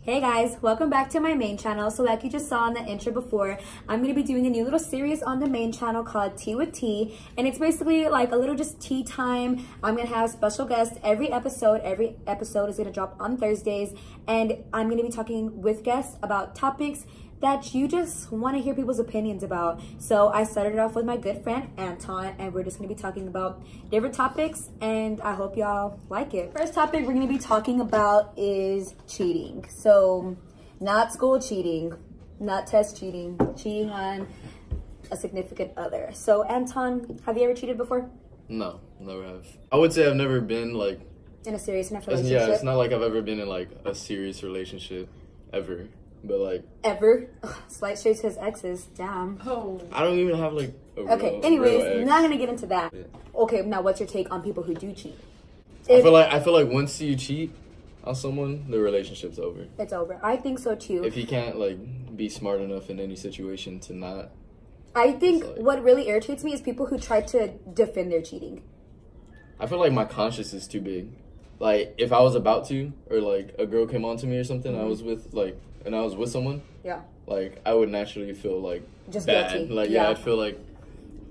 Hey guys, welcome back to my main channel. So like you just saw in the intro before, I'm going to be doing a new little series on the main channel called Tea with Tea. And it's basically like a little just tea time. I'm going to have special guests every episode. Every episode is going to drop on Thursdays. And I'm going to be talking with guests about topics that you just want to hear people's opinions about. So I started it off with my good friend Anton, and we're just going to be talking about different topics, and I hope y'all like it. First topic we're going to be talking about is cheating. So not school cheating, not test cheating, cheating on a significant other. So Anton, have you ever cheated before? No, never have. I would say I've never been like in a serious enough relationship. Yeah, it's not like I've ever been in like a serious relationship ever. But like ever. Slight shades his exes. Damn. Oh, I don't even have like a okay, anyways, not gonna get into that. Yeah. Okay, now what's your take on people who do cheat? I feel like once you cheat on someone, the relationship's over. It's over. I think so too. If you can't like be smart enough in any situation to not. I think what really irritates me is people who try to defend their cheating. I feel like my conscience is too big. Like if I was about to, or like a girl came on to me or something, I was with like. And I was with someone, yeah, like I would naturally feel like just bad. Guilty. Like yeah, I'd feel like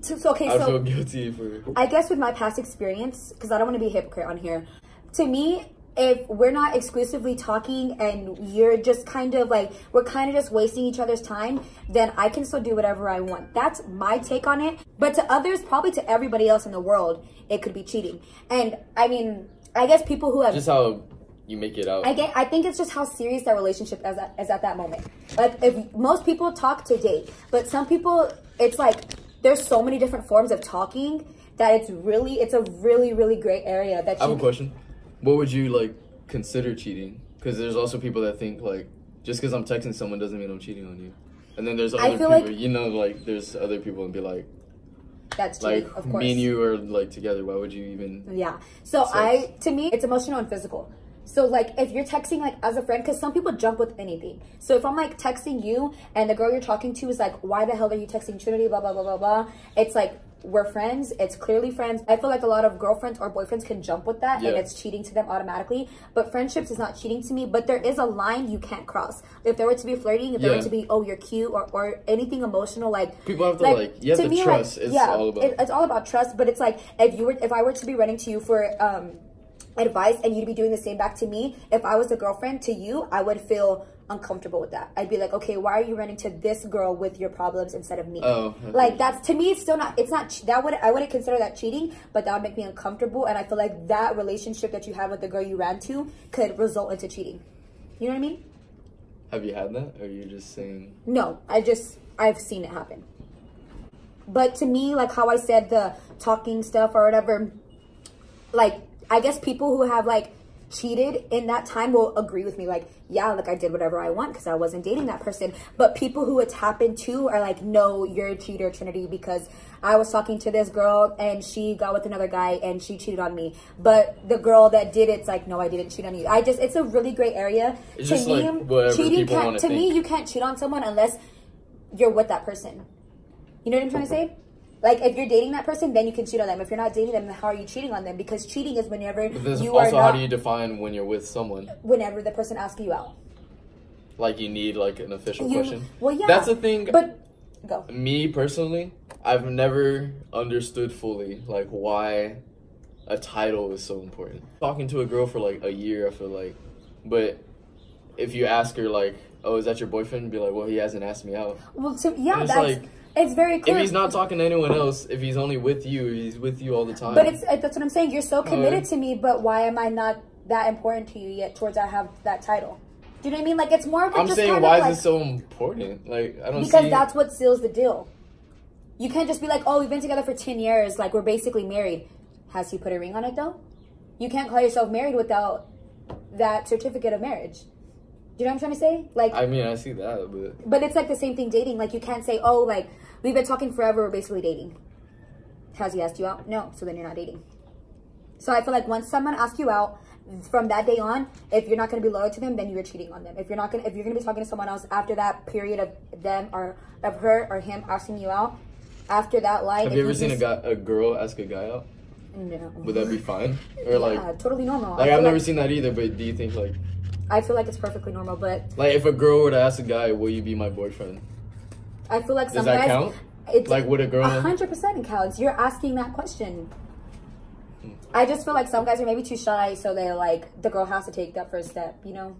I feel guilty for. I guess with my past experience, because I don't want to be a hypocrite on here. To me, if we're not exclusively talking and you're just kind of like we're kind of just wasting each other's time, then I can still do whatever I want. That's my take on it. But to others, probably to everybody else in the world, it could be cheating. And I mean, I guess people who have just how. You make it out. I think it's just how serious that relationship is at that moment. Like, if most people talk to date, but some people, it's like, there's so many different forms of talking that it's a really gray area. That I have a question. What would you, like, consider cheating? Because there's also people that think, like, just because I'm texting someone doesn't mean I'm cheating on you. And then there's other people, like, you know, like, there's other people and be like, that's cheating, like, of course. Me and you are, like, together. Why would you even... Yeah. So, to me, it's emotional and physical. So, like, if you're texting, like, as a friend, because some people jump with anything. So, if I'm, like, texting you, and the girl you're talking to is like, why the hell are you texting Trinity, blah, blah, blah, blah, blah. It's like, we're friends. It's clearly friends. I feel like a lot of girlfriends or boyfriends can jump with that, and it's cheating to them automatically. But friendships is not cheating to me. But there is a line you can't cross. If there were to be flirting, if there were to be, oh, you're cute, or anything emotional, like... People have to, you have to trust. It's all about... It's all about trust, but it's like, if I were to be running to you for... advice and you'd be doing the same back to me, if I was a girlfriend to you, I would feel uncomfortable with that. I'd be like, okay, why are you running to this girl with your problems instead of me? Like, that's, to me, it's still not, I wouldn't consider that cheating, but that would make me uncomfortable, and I feel like that relationship that you had with the girl you ran to could result into cheating. You know what I mean? Have you had that, or are you just saying? No, I've seen it happen. But to me, like how I said, the talking stuff or whatever, like, I guess people who have, like, cheated in that time will agree with me. Like, yeah, like, I did whatever I want because I wasn't dating that person. But people who it's happened to are like, no, you're a cheater, Trinity, because I was talking to this girl and she got with another guy and she cheated on me. But the girl that did it's like, no, I didn't cheat on you. It's a really gray area. It's just like whatever people want to think. To me, you can't cheat on someone unless you're with that person. You know what I'm trying to say? Like, if you're dating that person, then you can cheat on them. If you're not dating them, then how are you cheating on them? Because cheating is whenever you are also, how do you define when you're with someone? Whenever the person asks you out. Like, you need, like, an official question? Well, yeah. That's the thing. But, go. Me, personally, I've never understood fully, like, why a title is so important. Talking to a girl for, like, a year, I feel like. But if you ask her, like, oh, is that your boyfriend? Be like, well, he hasn't asked me out. Well, that's... Like, it's very clear. If he's not talking to anyone else, if he's only with you, he's with you all the time. But that's what I'm saying. You're so committed to me, but why am I not that important to you yet towards I have that title? Do you know what I mean? Like, it's more of a... I'm saying, why is it so important? Like, I don't see... Because that's what seals the deal. You can't just be like, oh, we've been together for 10 years. Like, we're basically married. Has he put a ring on it, though? You can't call yourself married without that certificate of marriage. Do you know what I'm trying to say? Like, I mean, I see that, but it's like the same thing dating. Like, you can't say, oh, like, we've been talking forever, we're basically dating. Has he asked you out? No, so then you're not dating. So I feel like once someone asks you out, from that day on, if you're not going to be loyal to them, then you're cheating on them. If you're going to be talking to someone else after that period of them or of her or him asking you out, after that line. Have you ever seen a girl ask a guy out? No. Would that be fine? Or yeah, totally normal. Like, I've never seen that either, but do you think, like... I feel like it's perfectly normal, but like if a girl were to ask a guy, "Will you be my boyfriend?" I feel like some Does that guys, count? It's like would a girl? 100% counts. You're asking that question. I just feel like some guys are maybe too shy, so they're like the girl has to take that first step, you know.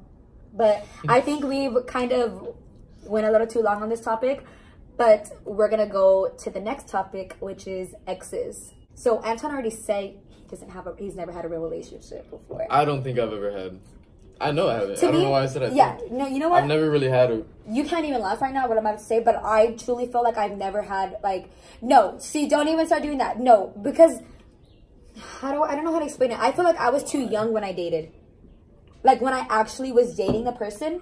But I think we've kind of went a little too long on this topic, but we're gonna go to the next topic, which is exes. So Anton already said he's never had a real relationship before. I don't think I've ever had. I know I haven't. I don't know why I said I yeah, think. no, you know what? I've never really had a. You can't even laugh right now what I'm about to say, but I truly feel like I've never had like no. See, don't even start doing that. No, because I don't know how to explain it. I feel like I was too young when I dated. Like when I actually was dating the person,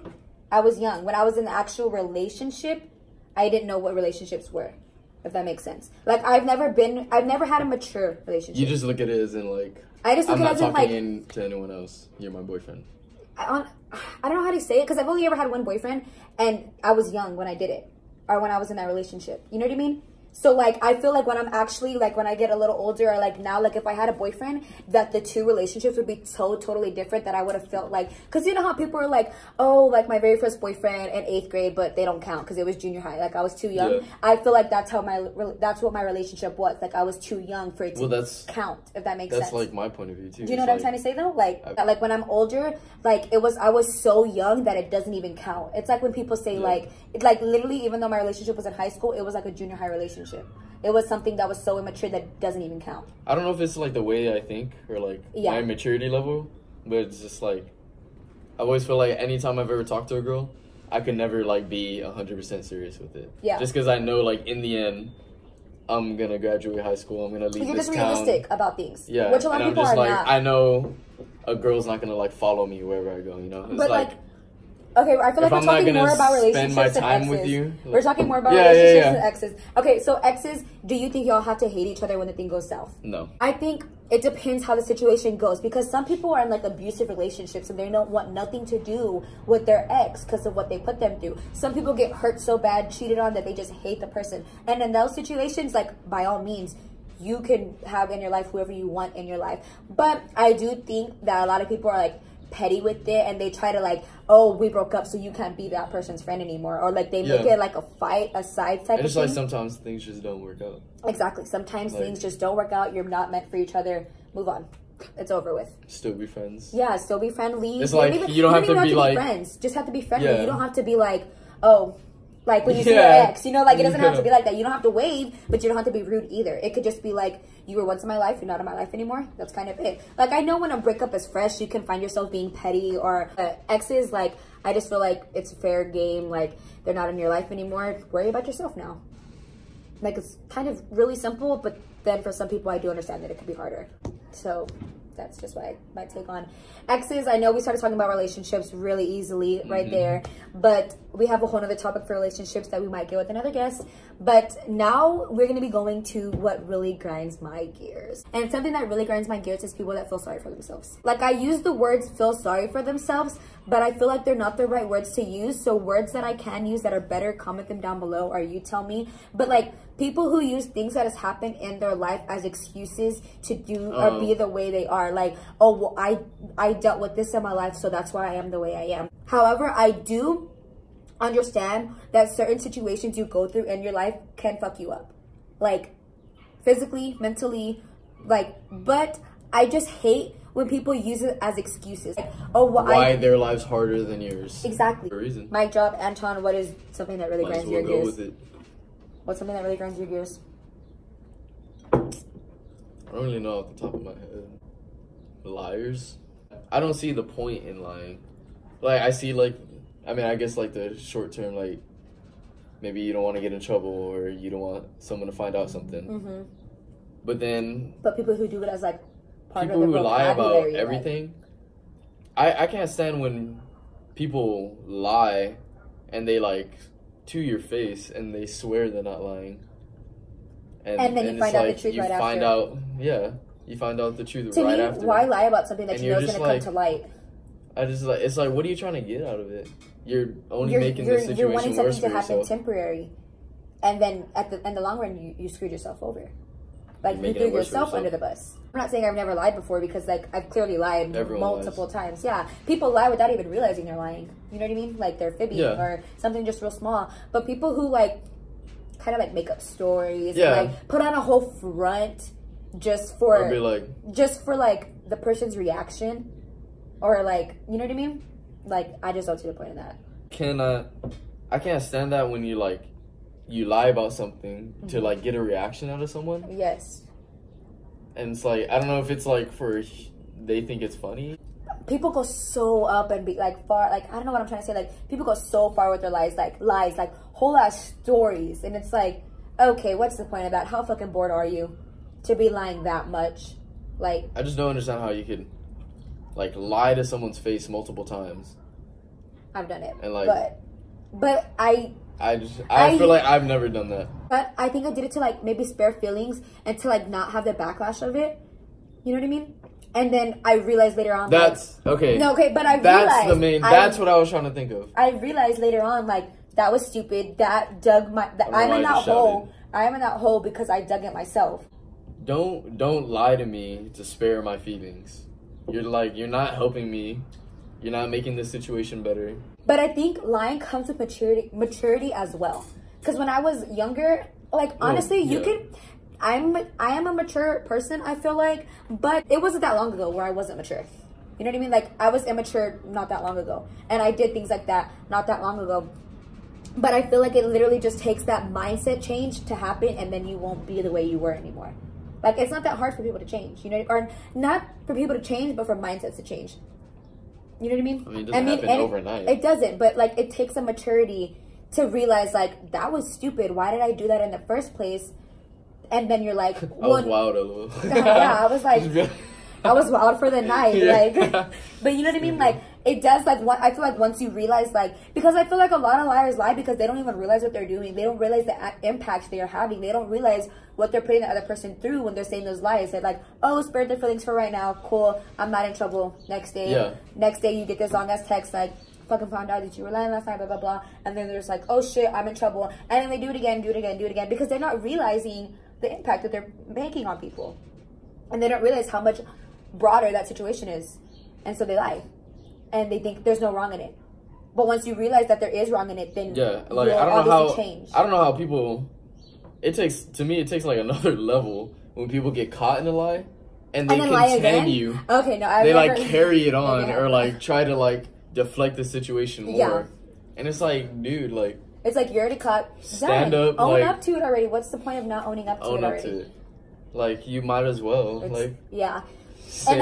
I was young. When I was in the actual relationship, I didn't know what relationships were. If that makes sense. Like I've never had a mature relationship. You just look at it as in like. I just look I'm at not it as in like. talking to anyone else. You're my boyfriend. I don't know how to say it because I've only ever had one boyfriend and I was young when I did it or when I was in that relationship. You know what I mean? So like I feel like when I'm actually like when I get a little older or like now, like if I had a boyfriend, that the two relationships would be so totally different that I would have felt like, because you know how people are like, oh, like my very first boyfriend in 8th grade, but they don't count because it was junior high. Like I was too young. Yeah. I feel like that's what my relationship was. Like I was too young for it to count, if that makes sense. That's like my point of view too. Do you know what I'm trying to say though? Like when I'm older, like I was so young that it doesn't even count. It's like when people say like literally, even though my relationship was in high school, it was like a junior high relationship. It was something that was so immature that doesn't even count. I don't know if it's like the way I think or like my maturity level, but it's just like I always feel like anytime I've ever talked to a girl, I could never like be 100% serious with it. Yeah. Just because I know like in the end, I'm gonna graduate high school. I'm gonna leave You're this just town. Realistic about things. Yeah. Which a lot of people are not. I know a girl's not gonna like follow me wherever I go. You know. It's but like okay, I feel like we're talking more about relationships and exes. With you, like, we're talking more about relationships and exes. Okay, so exes, do you think y'all have to hate each other when the thing goes south? No. I think it depends how the situation goes, because some people are in like abusive relationships and they don't want nothing to do with their ex because of what they put them through. Some people get hurt so bad, cheated on, that they just hate the person. And in those situations, like by all means, you can have in your life whoever you want in your life. But I do think that a lot of people are like petty with it and they try to like, oh, we broke up so you can't be that person's friend anymore, or like they make it like a fight, a side type and of thing. Like sometimes things just don't work out. Exactly. Sometimes things just don't work out. You're not meant for each other. Move on. It's over with. Still be friends. Yeah, still be friendly. It's like you don't have to be like friends. Just have to be friendly. You don't have to be like, oh, like when you see your ex, you know, like it doesn't have to be like that. You don't have to wave, but you don't have to be rude either. It could just be like, you were once in my life, you're not in my life anymore. That's kind of it. Like I know when a breakup is fresh, you can find yourself being petty, or exes, like I just feel like it's fair game. Like they're not in your life anymore. Worry about yourself now. Like it's kind of really simple, but then for some people I do understand that it could be harder. So that's just my take on exes. I know we started talking about relationships really easily right there, but we have a whole other topic for relationships that we might get with another guest. But now we're going to be going to what really grinds my gears. And something that really grinds my gears is people that feel sorry for themselves. Like I use the words feel sorry for themselves, but I feel like they're not the right words to use. So words that I can use that are better, comment them down below, or you tell me. But like people who use things that has happened in their life as excuses to do or be the way they are. Like, oh, well, I dealt with this in my life, so that's why I am the way I am. However, I do understand that certain situations you go through in your life can fuck you up. Like, physically, mentally, like, but I just hate when people use it as excuses. Like, oh, well, why their life's harder than yours. Exactly. For a reason. Mic drop. Anton, what is something that really grinds your gears? With it. What's something that really grinds your gears? I don't really know off the top of my head. Liars. I don't see the point in lying. Like, I see, like, I mean, I guess, like, the short term, like, maybe you don't want to get in trouble or you don't want someone to find out something. But then... But people who do it as, like, part people of the who lie about vocabulary, everything. Like, I can't stand when people lie and they, like, to your face and they swear they're not lying. And then you find out the truth right after. You find out the truth to right me, after. Why lie about something that you know is going to come to light? It's like, what are you trying to get out of it? You're only making the situation worse for yourself. You're wanting something to happen temporary, and then in the long run, you screwed yourself over. Like you threw yourself under the bus. I'm not saying I've never lied before, because like I've clearly lied multiple times. Yeah, people lie without even realizing they're lying. You know what I mean? Like they're fibbing or something just real small. But people who like kind of like make up stories and like put on a whole front just for like the person's reaction, or like, you know what I mean? Like, I just don't see the point in that. I can't stand that when you like you lie about something to like get a reaction out of someone. Yes. And it's like, I don't know if it's like they think it's funny. People go so up and be like far, like, I don't know what I'm trying to say. Like, people go so far with their lies, like whole ass stories. And it's like, okay, what's the point of that? How fucking bored are you to be lying that much? Like, I just don't understand how you could like lie to someone's face multiple times. I've done it. And like, but I feel like I've never done that. But I think I did it to like maybe spare feelings and to like not have the backlash of it. You know what I mean? And then I realized later on. That's okay. No, okay, but I that's realized. That's what I was trying to think of. I realized later on, like, that was stupid. That dug my. I'm in that hole. I'm in that hole because I dug it myself. Don't lie to me to spare my feelings. You're not helping me. You're not making this situation better. But I think lying comes with maturity as well. Because when I was younger, like, honestly, I am a mature person, I feel like, but it wasn't that long ago where I wasn't mature. You know what I mean? Like, I was immature not that long ago, and I did things like that not that long ago. But I feel like it literally just takes that mindset change to happen, and then you won't be the way you were anymore. Like, it's not that hard for people to change, you know, or not for people to change, but for mindsets to change. You know what I mean? I mean, it doesn't happen overnight. It doesn't, but like, it takes a maturity to realize, like, that was stupid. Why did I do that in the first place? And then you're like, I was wild a little. Yeah, I was like, I was wild for the night. Like, but you know what I mean? Like, it does, like, I feel like once you realize, like, because I feel like a lot of liars lie because they don't even realize what they're doing. They don't realize the impact they are having. They don't realize what they're putting the other person through when they're saying those lies. They're like, oh, spared their feelings for right now. Cool. I'm not in trouble. Next day you get this long ass text like, fucking found out that you were lying last night, blah, blah, blah. And then there's like, oh shit, I'm in trouble. And then they do it again, because they're not realizing the impact that they're making on people. And they don't realize how much broader that situation is. And so they lie. And they think there's no wrong in it. But once you realize that there is wrong in it, then like, change. I don't know how people, it takes like another level when people get caught in a lie and they continue. Okay, no, they like carry it on or like try to like deflect the situation more. Yeah. And it's like, dude, like, it's like, you're already caught. Stand up. Own up to it already. What's the point of not owning up to it already? To it. Like, you might as well. And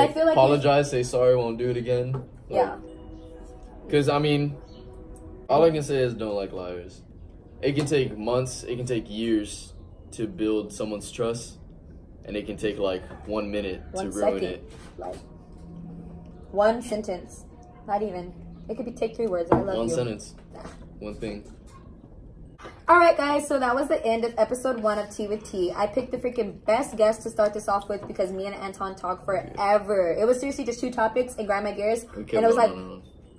I feel like apologize, say sorry, won't do it again. Like, because, I mean, all I can say is don't like liars. It can take months, it can take years to build someone's trust. And it can take like 1 minute to ruin it. Like, one sentence. Not even. It could take 3 words. I love you. One sentence. One thing. Alright guys, so that was the end of episode 1 of Tea with Tea. I picked the freaking best guest to start this off with because me and Anton talked forever. It was seriously just 2 topics and grind my gears. And it was like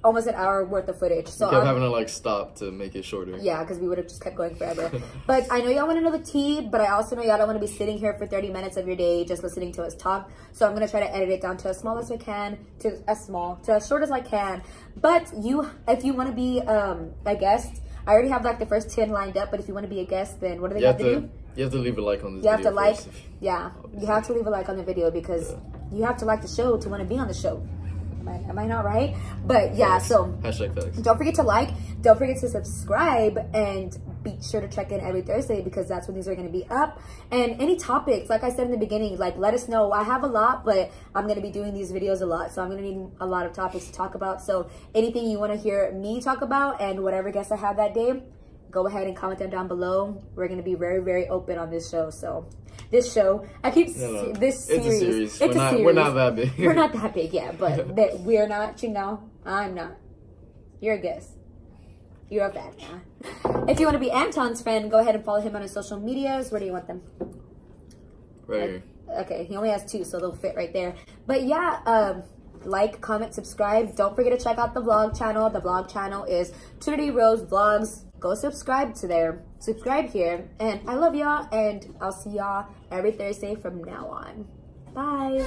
almost an hour worth of footage. So we kept having to like stop to make it shorter. Yeah, because we would have just kept going forever. But I know y'all want to know the tea, but I also know y'all don't want to be sitting here for 30 minutes of your day just listening to us talk. So I'm going to try to edit it down to as small as I can, to as short as I can. But if you want to be a guest, I already have like the first 10 lined up, but if you want to be a guest, then what do they have to do? You have to leave a like on this video. You have to like, you have to leave a like on the video because you have to like the show to want to be on the show. Am I not right? But yeah, so #facts. Don't forget to like, don't forget to subscribe, and be sure to check in every Thursday because that's when these are going to be up. And any topics, like I said in the beginning, like, let us know. I have a lot, but I'm going to be doing these videos a lot, so I'm going to need a lot of topics to talk about. So anything you want to hear me talk about and whatever guests I have that day, go ahead and comment them down below. We're going to be very, very open on this show. So this show, I keep this series. It's a series. We're not that big. We're not that big, yeah, but we're not, you know, I'm not. You're a guest. You're a fan, yeah. If you want to be Anton's friend, go ahead and follow him on his social medias. Where do you want them? Right here. Okay, he only has 2, so they'll fit right there. But yeah, like, comment, subscribe. Don't forget to check out the vlog channel. The vlog channel is Trinity Rose Vlogs. Go subscribe to there. Subscribe here. And I love y'all, and I'll see y'all every Thursday from now on. Bye.